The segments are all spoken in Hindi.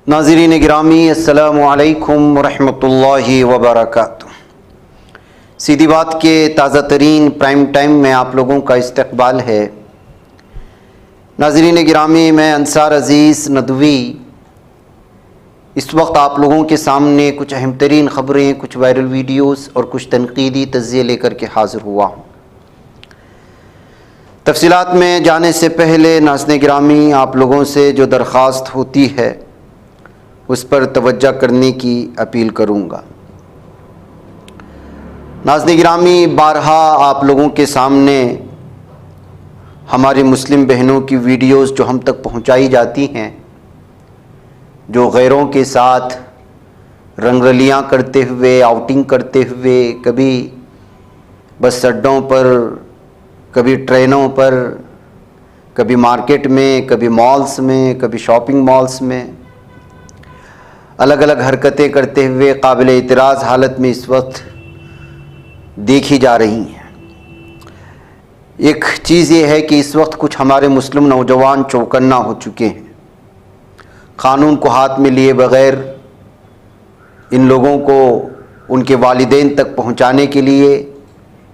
नाज़रीन गिरामी अस्सलामु अलैकुम वरहमतुल्लाहि वबरकातुहू। सीधी बात के ताज़ा तरीन प्राइम टाइम में आप लोगों का इस्तकबाल है। नाज़रीन गिरामी, मैं अंसार अज़ीज़ नदवी इस वक्त आप लोगों के सामने कुछ अहम तरीन ख़बरें, कुछ वायरल वीडियोस और कुछ तनकीदी तज़्ज़िये लेकर के हाज़िर हुआ हूँ। तफ़सीलात में जाने से पहले नाज़रीन गिरामी, आप लोगों से जो दरख्वास्त होती है उस पर तवज्जो करने की अपील करूँगा। नाज़रीन गिरामी, बारहा आप लोगों के सामने हमारी मुस्लिम बहनों की वीडियोस जो हम तक पहुंचाई जाती हैं, जो गैरों के साथ रंगरलियाँ करते हुए, आउटिंग करते हुए, कभी बस अड्डों पर, कभी ट्रेनों पर, कभी मार्केट में, कभी मॉल्स में, कभी शॉपिंग मॉल्स में अलग अलग हरकतें करते हुए काबिल इतराज़ हालत में इस वक्त देखी जा रही हैं। एक चीज़ ये है कि इस वक्त कुछ हमारे मुस्लिम नौजवान चौकन्ना हो चुके हैं। क़ानून को हाथ में लिए बग़ैर इन लोगों को उनके वालिदैन तक पहुंचाने के लिए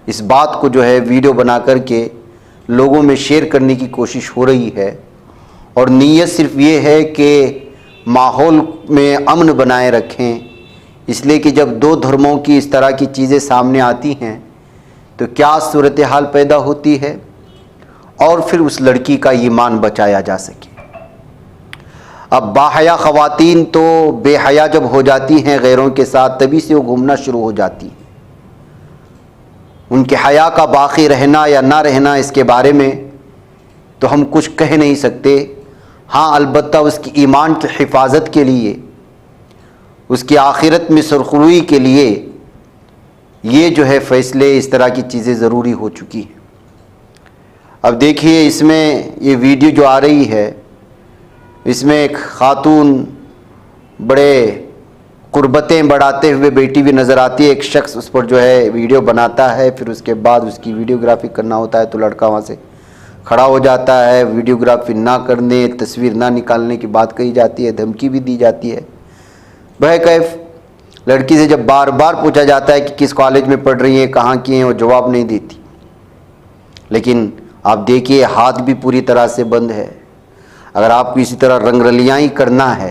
इस बात को जो है वीडियो बना कर के लोगों में शेयर करने की कोशिश हो रही है, और नीयत सिर्फ ये है कि माहौल में अमन बनाए रखें। इसलिए कि जब दो धर्मों की इस तरह की चीज़ें सामने आती हैं तो क्या सूरत हाल पैदा होती है, और फिर उस लड़की का ईमान बचाया जा सके। अब बाहया ख़वातीन तो बेहया जब हो जाती हैं गैरों के साथ, तभी से वो घूमना शुरू हो जाती हैं। उनके हया का बाकी रहना या ना रहना, इसके बारे में तो हम कुछ कह नहीं सकते। हाँ, अलबत्ता उसकी ईमान की हिफाजत के लिए, उसकी आखिरत में सुरखरुई के लिए ये जो है फ़ैसले, इस तरह की चीज़ें ज़रूरी हो चुकी हैं। अब देखिए, इसमें ये वीडियो जो आ रही है, इसमें एक ख़ातून बड़े कुर्बतें बढ़ाते हुए बैठी हुई नज़र आती है। एक शख्स उस पर जो है वीडियो बनाता है, फिर उसके बाद उसकी वीडियोग्राफी करना होता है तो लड़का वहाँ से खड़ा हो जाता है। वीडियोग्राफी ना करने, तस्वीर ना निकालने की बात कही जाती है, धमकी भी दी जाती है। बहकैफ लड़की से जब बार बार पूछा जाता है कि किस कॉलेज में पढ़ रही है, कहाँ की हैं, वो जवाब नहीं देती। लेकिन आप देखिए, हाथ भी पूरी तरह से बंद है। अगर आपको इसी तरह रंगरलियाँ ही करना है,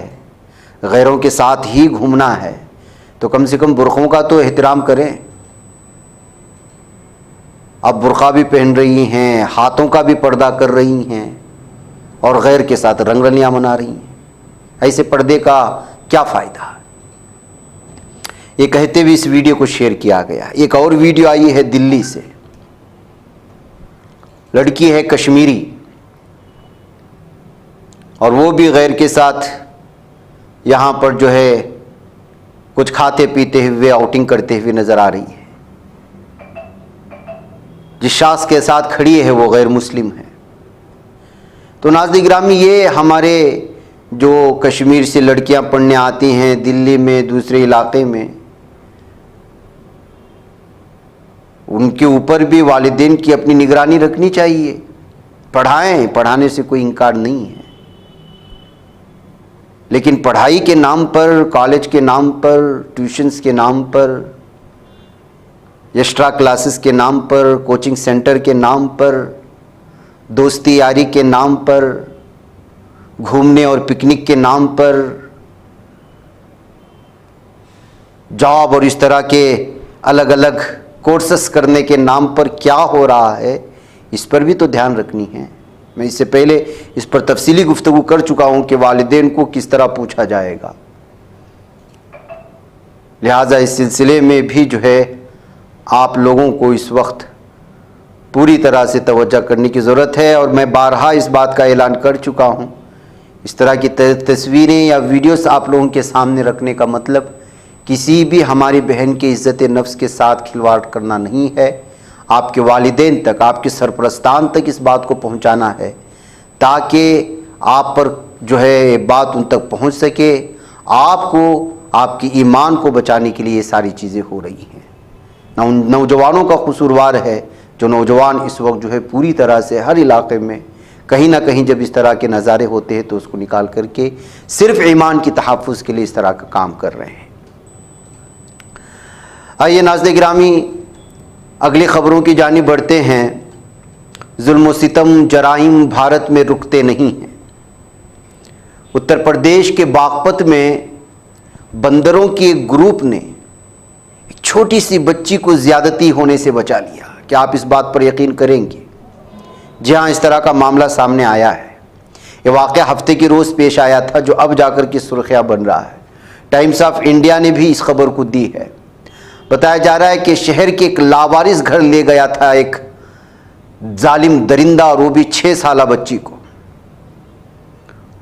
गैरों के साथ ही घूमना है, तो कम से कम बुरखों का तो एहतराम करें। आप बुरखा भी पहन रही हैं, हाथों का भी पर्दा कर रही हैं, और गैर के साथ रंगरलियाँ मना रही हैं। ऐसे पर्दे का क्या फ़ायदा? ये कहते हुए इस वीडियो को शेयर किया गया। एक और वीडियो आई है दिल्ली से। लड़की है कश्मीरी, और वो भी गैर के साथ यहाँ पर जो है कुछ खाते पीते हुए, आउटिंग करते हुए नज़र आ रही है। जिस शख्स के साथ खड़ी है वो गैर मुस्लिम है। तो नाज़रीन गिरामी, ये हमारे जो कश्मीर से लड़कियां पढ़ने आती हैं दिल्ली में, दूसरे इलाके में, उनके ऊपर भी वालिदैन की अपनी निगरानी रखनी चाहिए। पढ़ाएं, पढ़ाने से कोई इनकार नहीं है, लेकिन पढ़ाई के नाम पर, कॉलेज के नाम पर, ट्यूशन्स के नाम पर, एक्स्ट्रा क्लासेस के नाम पर, कोचिंग सेंटर के नाम पर, दोस्ती यारी के नाम पर, घूमने और पिकनिक के नाम पर, जॉब और इस तरह के अलग अलग कोर्सेस करने के नाम पर क्या हो रहा है, इस पर भी तो ध्यान रखनी है। मैं इससे पहले इस पर तफसीली गुफ्तगू कर चुका हूँ कि वालिदैन को किस तरह पूछा जाएगा। लिहाजा इस सिलसिले में भी जो है आप लोगों को इस वक्त पूरी तरह से तवज्जो करने की ज़रूरत है। और मैं बारहा इस बात का ऐलान कर चुका हूँ, इस तरह की तस्वीरें या वीडियोस आप लोगों के सामने रखने का मतलब किसी भी हमारी बहन की इज़्ज़त नफ्स के साथ खिलवाड़ करना नहीं है। आपके वालिदैन तक, आपके सरपरस्तान तक इस बात को पहुँचाना है, ताकि आप पर जो है बात उन तक पहुँच सके। आपको, आपकी ईमान को बचाने के लिए ये सारी चीज़ें हो रही हैं। नौजवानों का कसूरवार है, जो नौजवान इस वक्त जो है पूरी तरह से हर इलाके में कहीं ना कहीं जब इस तरह के नज़ारे होते हैं तो उसको निकाल करके सिर्फ ईमान की तहफ़्फ़ुज़ के लिए इस तरह का काम कर रहे हैं। आइए नाज़रीन गिरामी, अगली ख़बरों की जानिब बढ़ते हैं। जुल्म व सितम जराइम भारत में रुकते नहीं हैं। उत्तर प्रदेश के बागपत में बंदरों के एक ग्रुप ने एक छोटी सी बच्ची को ज़्यादती होने से बचा लिया। क्या आप इस बात पर यकीन करेंगे? जी हाँ, इस तरह का मामला सामने आया है। ये वाक़या हफ्ते की रोज़ पेश आया था जो अब जाकर के सुर्खियाँ बन रहा है। टाइम्स ऑफ इंडिया ने भी इस खबर को दी है। बताया जा रहा है कि शहर के एक लावारिस घर ले गया था एक जालिम दरिंदा, और वो भी 6 साला बच्ची को।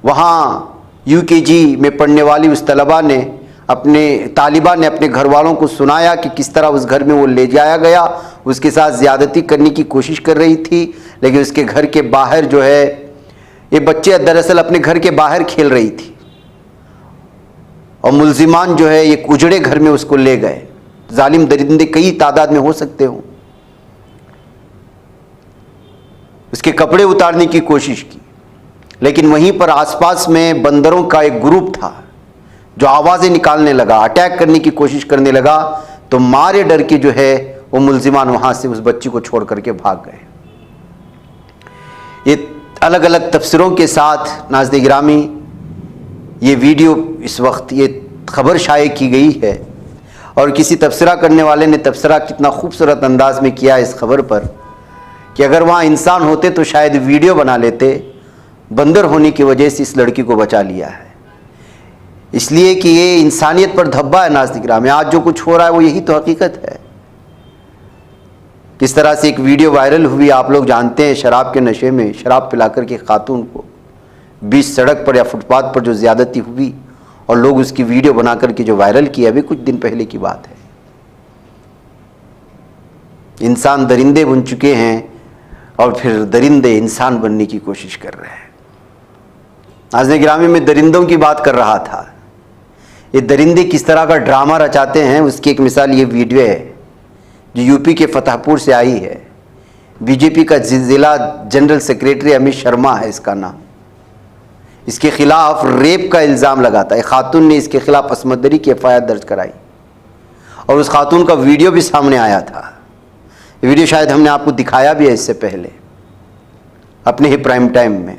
वहाँ यूकेजी में पढ़ने वाली उस तालिबा ने अपने घर वालों को सुनाया कि किस तरह उस घर में वो ले जाया गया, उसके साथ ज़्यादती करने की कोशिश कर रही थी। लेकिन उसके घर के बाहर जो है, ये बच्चे दरअसल अपने घर के बाहर खेल रही थी और मुल्जिमान जो है एक उजड़े घर में उसको ले गए। जालिम दरिंदे कई तादाद में हो सकते हो। उसके कपड़े उतारने की कोशिश की, लेकिन वहीं पर आसपास में बंदरों का एक ग्रुप था जो आवाज़ें निकालने लगा, अटैक करने की कोशिश करने लगा। तो मारे डर के जो है वो मुल्जिमान वहाँ से उस बच्ची को छोड़ करके भाग गए। ये अलग अलग तफसीरों के साथ नाज़रीन गिरामी ये वीडियो इस वक्त ये खबर शाये की गई है, और किसी तबसरा करने वाले ने तबसरा कितना खूबसूरत अंदाज में किया इस खबर पर कि अगर वहाँ इंसान होते तो शायद वीडियो बना लेते। बंदर होने की वजह से इस लड़की को बचा लिया है, इसलिए कि ये इंसानियत पर धब्बा है। नाज़रीन गिरामी, आज जो कुछ हो रहा है वो यही तो हकीकत है। किस तरह से एक वीडियो वायरल हुई, आप लोग जानते हैं, शराब के नशे में शराब पिलाकर के खातून को बीच सड़क पर या फुटपाथ पर जो ज़्यादती हुई और लोग उसकी वीडियो बना करके जो वायरल किया, अभी कुछ दिन पहले की बात है। इंसान दरिंदे बन चुके हैं और फिर दरिंदे इंसान बनने की कोशिश कर रहे हैं। नाज़रीन गिरामी, में दरिंदों की बात कर रहा था। ये दरिंदे किस तरह का ड्रामा रचाते हैं उसकी एक मिसाल ये वीडियो है जो यूपी के फतेहपुर से आई है। बीजेपी का जिला जनरल सेक्रेटरी अमित शर्मा है इसका नाम। इसके खिलाफ रेप का इल्ज़ाम लगाता है। खातून ने इसके खिलाफ असमंदरी की एफआईआर दर्ज कराई और उस खातून का वीडियो भी सामने आया था। ये वीडियो शायद हमने आपको दिखाया भी है इससे पहले अपने ही प्राइम टाइम में।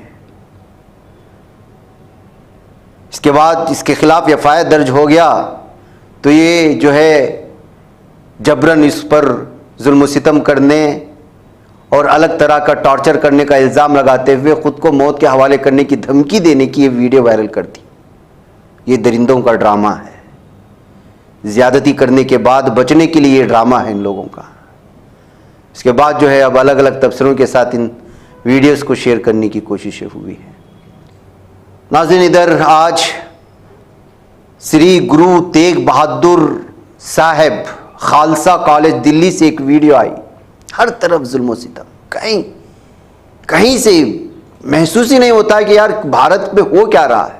इसके बाद इसके खिलाफ एफआईआर दर्ज हो गया तो ये जो है जबरन इस पर जुल्म सितम करने और अलग तरह का टॉर्चर करने का इल्ज़ाम लगाते हुए ख़ुद को मौत के हवाले करने की धमकी देने की ये वीडियो वायरल कर दी। ये दरिंदों का ड्रामा है। ज़्यादती करने के बाद बचने के लिए ये ड्रामा है इन लोगों का। इसके बाद जो है अब अलग अलग तबसरों के साथ इन वीडियोस को शेयर करने की कोशिशें हुई है। नाज़रीन, इधर आज श्री गुरु तेग बहादुर साहब खालसा कॉलेज दिल्ली से एक वीडियो आई। हर तरफ जुल्म सितम, कहीं से महसूस ही नहीं होता है कि यार भारत में हो क्या रहा है।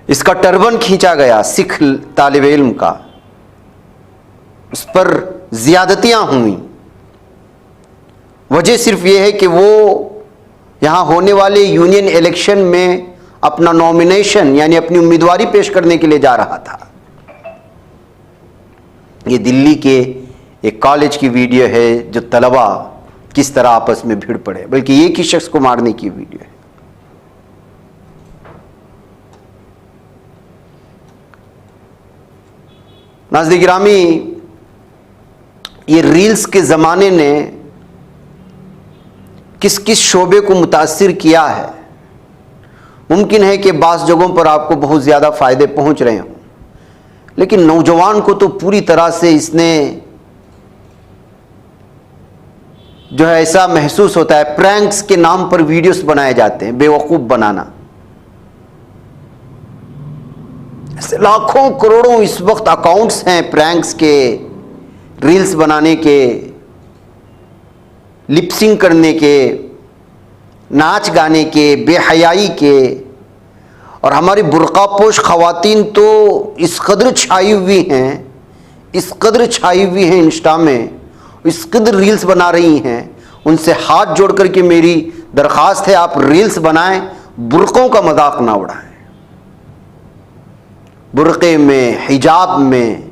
इसका टर्बन खींचा गया सिख तालिब इल्म का, उस पर ज्यादतियां हुई। वजह सिर्फ यह है कि वो यहां होने वाले यूनियन इलेक्शन में अपना नॉमिनेशन यानी अपनी उम्मीदवारी पेश करने के लिए जा रहा था। ये दिल्ली के एक कॉलेज की वीडियो है जो तलबा किस तरह आपस में भिड़ पड़े, बल्कि एक ही शख्स को मारने की वीडियो है। नाज़रीन गिरामी, ये रील्स के ज़माने ने किस किस शोबे को मुतासिर किया है। मुमकिन है कि बाज़ जगहों पर आपको बहुत ज़्यादा फ़ायदे पहुंच रहे हों, लेकिन नौजवान को तो पूरी तरह से इसने जो है ऐसा महसूस होता है। प्रैंक्स के नाम पर वीडियोस बनाए जाते हैं, बेवकूफ़ बनाना। ऐसे लाखों करोड़ों इस वक्त अकाउंट्स हैं प्रैंक्स के, रील्स बनाने के, लिपसिंग करने के, नाच गाने के, बेहयाई के। और हमारी बुर्कापोश ख़वातीन तो इस कदर छाई हुई हैं, इस कदर छाई हुई हैं इंस्टा में, इस कदर रील्स बना रही हैं, उनसे हाथ जोड़ करके मेरी दरख्वास्त है, आप रील्स बनाएं, बुर्कों का मजाक ना उड़ाएं। बुर्के में, हिजाब में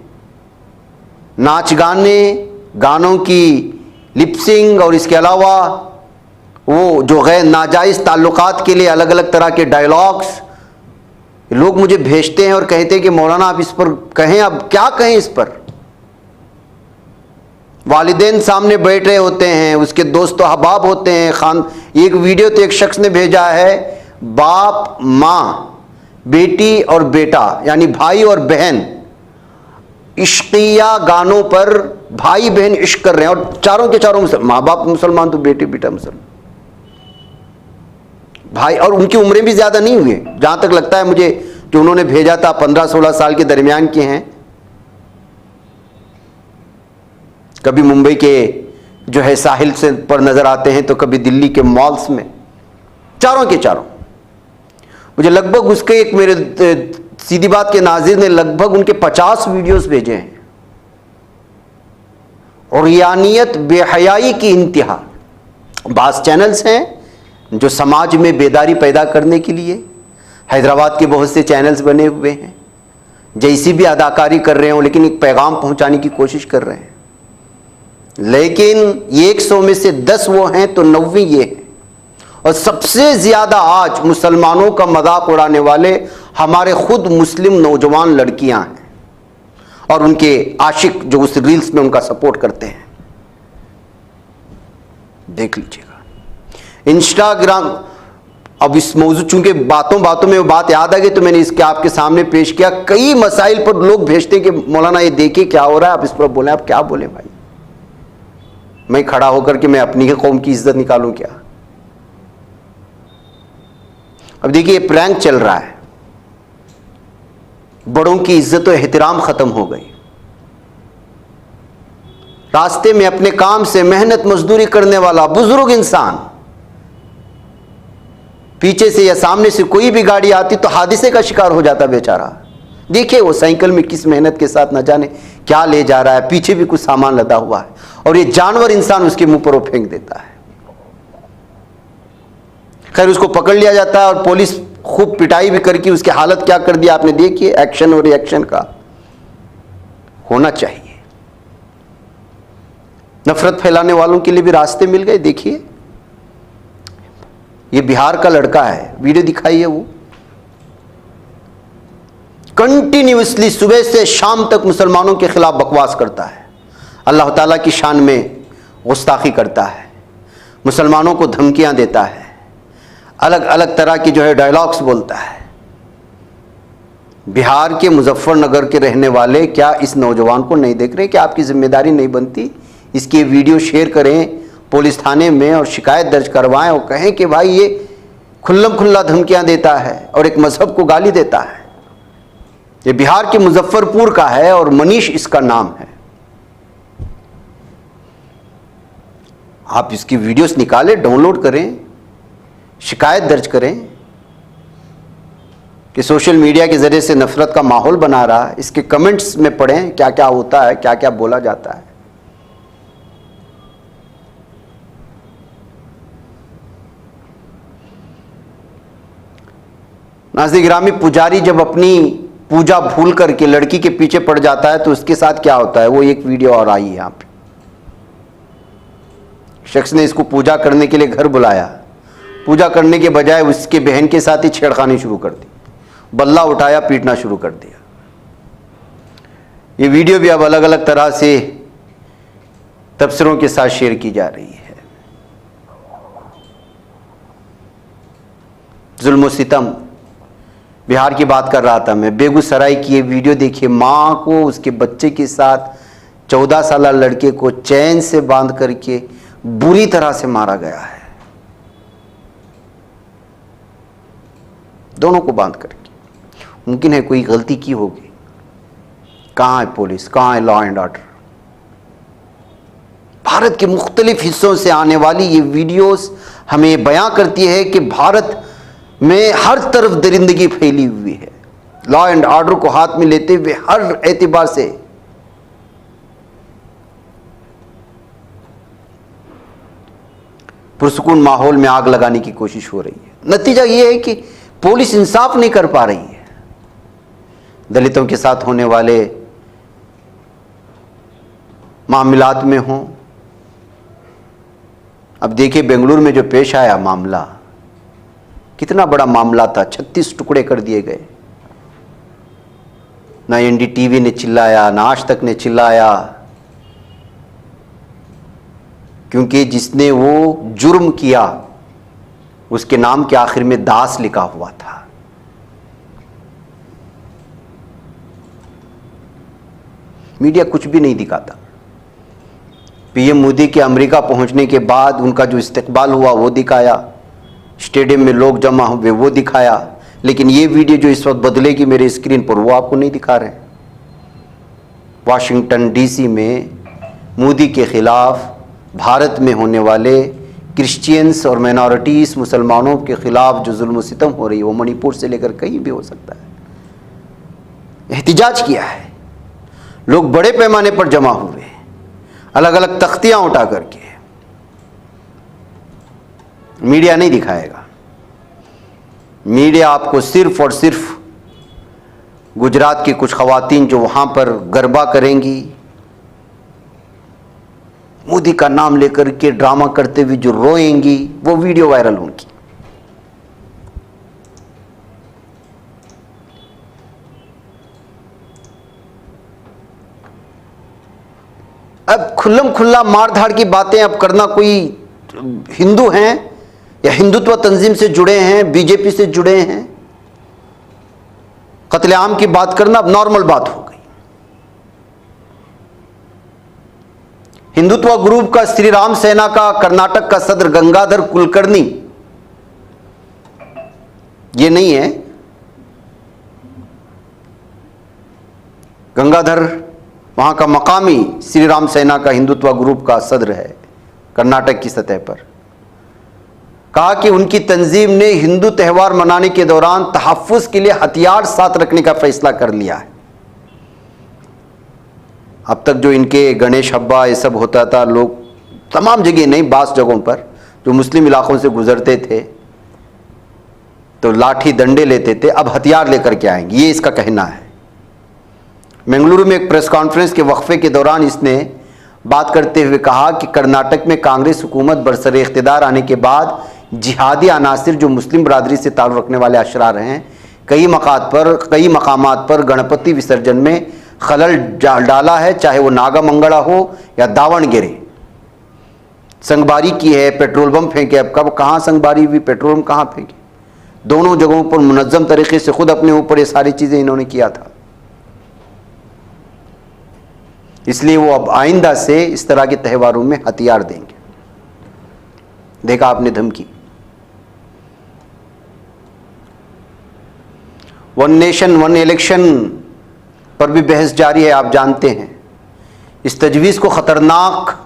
नाच गाने, गानों की लिपसिंग और इसके अलावा वो जो गैर नाजायज़ ताल्लुकात के लिए अलग अलग तरह के डायलॉग्स लोग मुझे भेजते हैं और कहते हैं कि मौलाना आप इस पर कहें, अब क्या कहें इस पर। वालिदैन सामने बैठ रहे होते हैं, उसके दोस्त अहबाब होते हैं। एक वीडियो तो एक शख्स ने भेजा है, बाप माँ, बेटी और बेटा यानी भाई और बहन इश्किया गानों पर भाई बहन इश्क कर रहे हैं और चारों के चारों माँ बाप मुसलमान तो बेटे बेटा मुसलमान भाई, और उनकी उम्रें भी ज्यादा नहीं हुई, जहां तक लगता है मुझे जो उन्होंने भेजा था 15-16 साल के दरमियान के हैं। कभी मुंबई के जो है साहिल से पर नजर आते हैं तो कभी दिल्ली के मॉल्स में, चारों के चारों। मुझे लगभग उसके एक मेरे सीधी बात के नाजिर ने लगभग उनके 50 वीडियोस भेजे हैं और यानियत बेहयाई की इंतहा। बास चैनल्स हैं जो समाज में बेदारी पैदा करने के लिए, हैदराबाद के बहुत से चैनल्स बने हुए हैं, जैसी भी अदाकारी कर रहे हो लेकिन एक पैगाम पहुंचाने की कोशिश कर रहे हैं। लेकिन 100 में से 10 वो हैं तो 90 ये हैं। और सबसे ज्यादा आज मुसलमानों का मजाक उड़ाने वाले हमारे खुद मुस्लिम नौजवान लड़कियां हैं और उनके आशिक जो उस रील्स में उनका सपोर्ट करते हैं। देख लीजिएगा इंस्टाग्राम। अब इस मौजूद चूंकि बातों बातों में वो बात याद आ गई तो मैंने इसके आपके सामने पेश किया। कई मसाइल पर लोग भेजते हैं कि मौलाना ये देखिए क्या हो रहा है, आप इस पर बोले। आप क्या बोले भाई, मैं खड़ा होकर के मैं अपनी ही कौम की इज्जत निकालूं क्या? अब देखिए प्रैंक चल रहा है, बड़ों की इज्जत और एहतराम खत्म हो गई। रास्ते में अपने काम से मेहनत मजदूरी करने वाला बुजुर्ग इंसान, पीछे से या सामने से कोई भी गाड़ी आती तो हादसे का शिकार हो जाता बेचारा। देखिए वो साइकिल में किस मेहनत के साथ न जाने क्या ले जा रहा है, पीछे भी कुछ सामान लदा हुआ है और ये जानवर इंसान उसके मुंह पर वो फेंक देता है। खैर उसको पकड़ लिया जाता है और पुलिस खूब पिटाई भी करके उसकी हालत क्या कर दिया आपने देखिए। एक्शन और रिएक्शन का होना चाहिए। नफरत फैलाने वालों के लिए भी रास्ते मिल गए। देखिए ये बिहार का लड़का है, वीडियो दिखाइए। वो कंटिन्यूअसली सुबह से शाम तक मुसलमानों के खिलाफ बकवास करता है, अल्लाह ताला की शान में गुस्ताखी करता है, मुसलमानों को धमकियां देता है, अलग अलग तरह की जो है डायलॉग्स बोलता है। बिहार के मुजफ्फरनगर के रहने वाले क्या इस नौजवान को नहीं देख रहे कि आपकी जिम्मेदारी नहीं बनती? इसकी वीडियो शेयर करें पुलिस थाने में और शिकायत दर्ज करवाएं और कहें कि भाई ये खुल्लम खुल्ला धमकियां देता है और एक मजहब को गाली देता है। ये बिहार के मुजफ्फरपुर का है और मनीष इसका नाम है। आप इसकी वीडियोस निकालें, डाउनलोड करें, शिकायत दर्ज करें कि सोशल मीडिया के जरिए से नफरत का माहौल बना रहा है। इसके कमेंट्स में पढ़ें क्या क्या होता है, क्या क्या बोला जाता है। नाज़रीन गिरामी, पुजारी जब अपनी पूजा भूल करके लड़की के पीछे पड़ जाता है तो उसके साथ क्या होता है, वो एक वीडियो और आई है। यहाँ पे शख्स ने इसको पूजा करने के लिए घर बुलाया, पूजा करने के बजाय उसके बहन के साथ ही छेड़खानी शुरू कर दी, बल्ला उठाया, पीटना शुरू कर दिया। ये वीडियो भी अब अलग अलग तरह से तबसरों के साथ शेयर की जा रही है। जुल्म सितम, बिहार की बात कर रहा था मैं, बेगूसराय की ये वीडियो देखिए। माँ को उसके बच्चे के साथ 14 साल लड़के को चैन से बांध करके बुरी तरह से मारा गया है, दोनों को बांध करके। मुमकिन है कोई गलती की होगी। कहाँ है पुलिस, कहाँ है लॉ एंड ऑर्डर? भारत के मुख्तलिफ हिस्सों से आने वाली ये वीडियोस हमें बयां करती है कि भारत में हर तरफ दरिंदगी फैली हुई है। लॉ एंड ऑर्डर को हाथ में लेते हुए हर एतबार से पुरसुकून माहौल में आग लगाने की कोशिश हो रही है। नतीजा ये है कि पुलिस इंसाफ नहीं कर पा रही है। दलितों के साथ होने वाले मामलात में हों, अब देखिए बेंगलुरु में जो पेश आया मामला, कितना बड़ा मामला था, 36 टुकड़े कर दिए गए। ना एनडीटीवी ने चिल्लाया, ना आज तक ने चिल्लाया, क्योंकि जिसने वो जुर्म किया उसके नाम के आखिर में दास लिखा हुआ था। मीडिया कुछ भी नहीं दिखाता। पीएम मोदी के अमेरिका पहुंचने के बाद उनका जो इस्तकबाल हुआ वो दिखाया, स्टेडियम में लोग जमा हुए वो दिखाया, लेकिन ये वीडियो जो इस वक्त बदलेगी मेरे स्क्रीन पर वो आपको नहीं दिखा रहे। वाशिंगटन डीसी में मोदी के खिलाफ भारत में होने वाले क्रिश्चियंस और माइनॉरिटीज़ मुसलमानों के खिलाफ जो जुल्म सितम हो रही है, वो मणिपुर से लेकर कहीं भी हो सकता है। एहतिजाज किया है, लोग बड़े पैमाने पर जमा हुए, अलग अलग तख्तियां उठा करके। मीडिया नहीं दिखाएगा। मीडिया आपको सिर्फ और सिर्फ गुजरात की कुछ खवातीन जो वहां पर गरबा करेंगी, मोदी का नाम लेकर के ड्रामा करते हुए जो रोएंगी, वो वीडियो वायरल होंगी। अब खुल्लम खुल्ला मारधाड़ की बातें अब करना, कोई हिंदू हैं या हिंदुत्व तंजीम से जुड़े हैं, बीजेपी से जुड़े हैं, कत्लेआम की बात करना अब नॉर्मल बात हो गई। हिंदुत्व ग्रुप का श्री राम सेना का कर्नाटक का सदर गंगाधर कुलकर्णी, ये नहीं है गंगाधर, वहां का मकामी श्री राम सेना का हिंदुत्व ग्रुप का सदर है कर्नाटक की सतह पर, कहा कि उनकी तंजीम ने हिंदू त्यौहार मनाने के दौरान तहफ्फुज के लिए हथियार साथ रखने का फैसला कर लिया है। अब तक जो इनके गणेश हब्बा ये सब होता था, लोग तमाम जगह नहीं, बास जगहों पर जो मुस्लिम इलाकों से गुजरते थे तो लाठी डंडे लेते थे, अब हथियार लेकर के आएंगे, ये इसका कहना है। बेंगलुरु में एक प्रेस कॉन्फ्रेंस के वक्फे के दौरान इसने बात करते हुए कहा कि कर्नाटक में कांग्रेस हुकूमत बरसरे इख्तिदार आने के बाद जिहादी अनासिर जो मुस्लिम बरादरी से ताल्लुक़ रखने वाले अशरार हैं, कई मकामात पर गणपति विसर्जन में खलल डाला है, चाहे वो नागा मंगला हो या दावणगेरे। संगबारी की है, पेट्रोल बम फेंके, अब कब कहाँ संगबारी हुई, पेट्रोल बम कहाँ फेंके, दोनों जगहों पर मुनज़्ज़म तरीके से खुद अपने ऊपर ये सारी चीज़ें इन्होंने किया था। इसलिए वो अब आइंदा से इस तरह के त्योहारों में हथियार देंगे। देखा आपने धमकी। वन नेशन वन इलेक्शन पर भी बहस जारी है, आप जानते हैं। इस तजवीज़ को ख़तरनाक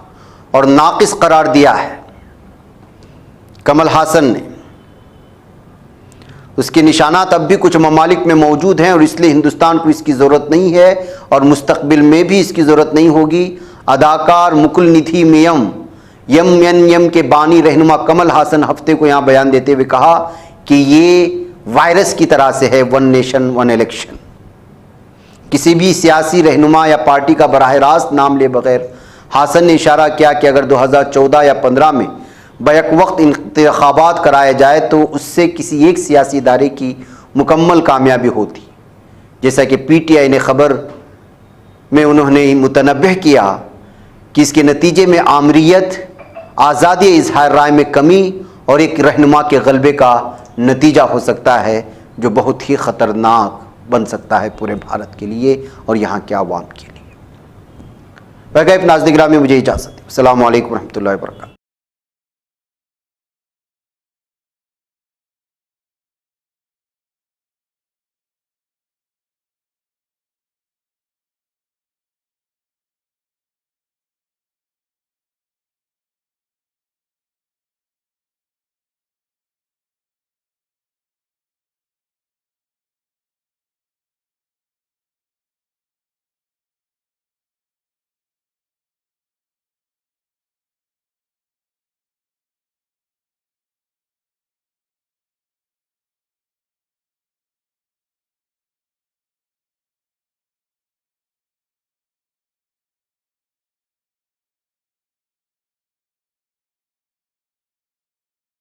और नाक़िस करार दिया है कमल हासन ने। उसके निशानात अब भी कुछ ममालिक में मौजूद हैं और इसलिए हिंदुस्तान को इसकी ज़रूरत नहीं है और मुस्तकबिल में भी इसकी ज़रूरत नहीं होगी। अदाकार मुकुल निधि मेयम यम के बानी रहनुमा कमल हासन हफ्ते को यहाँ बयान देते हुए कहा कि ये वायरस की तरह से है वन नेशन वन इलेक्शन। किसी भी सियासी रहनुमा या पार्टी का बराह रास्त नाम ले बगैर हासन ने इशारा किया कि अगर 2014 या 15 में बैक वक्त इंतखाबात कराए जाए तो उससे किसी एक सियासी इदारे की मुकम्मल कामयाबी होती। जैसा कि पीटीआई ने खबर में उन्होंने मुतनब्बह किया कि इसके नतीजे में आमरीयत, आज़ादी इजहार राय में कमी और एक रहनुमा के गलबे का नतीजा हो सकता है, जो बहुत ही ख़तरनाक बन सकता है पूरे भारत के लिए और यहाँ के आवाम के लिए। वगैरह नाज़रीन गिरामी, मुझे इजाज़त दें। अस्सलामु अलैकुम रहमतुल्लाहि व बरकातहू।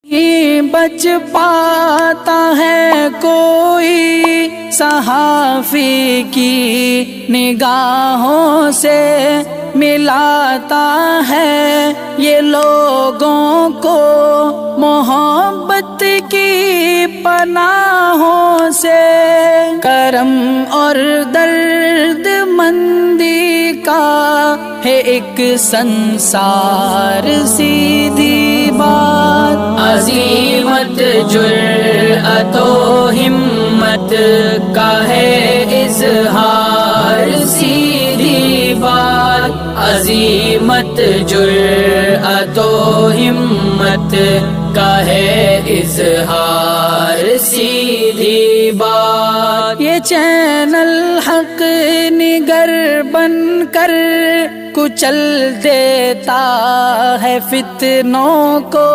बच पाता है कोई सहाफ़ी की निगाहों से, मिलाता है ये लोगों को मोहब्बत की पनाहों से। करम और दर्द मंदी का है एक संसार सीधी बात। अज़ीमत जुर्अतो हिम्मत का है इज़हार सीधी बात। अज़ीमत जुर्अतो हिम्मत का है इज़हार सीधी बात। ये चैनल हक निगर बनकर कुचल देता है फितनों को।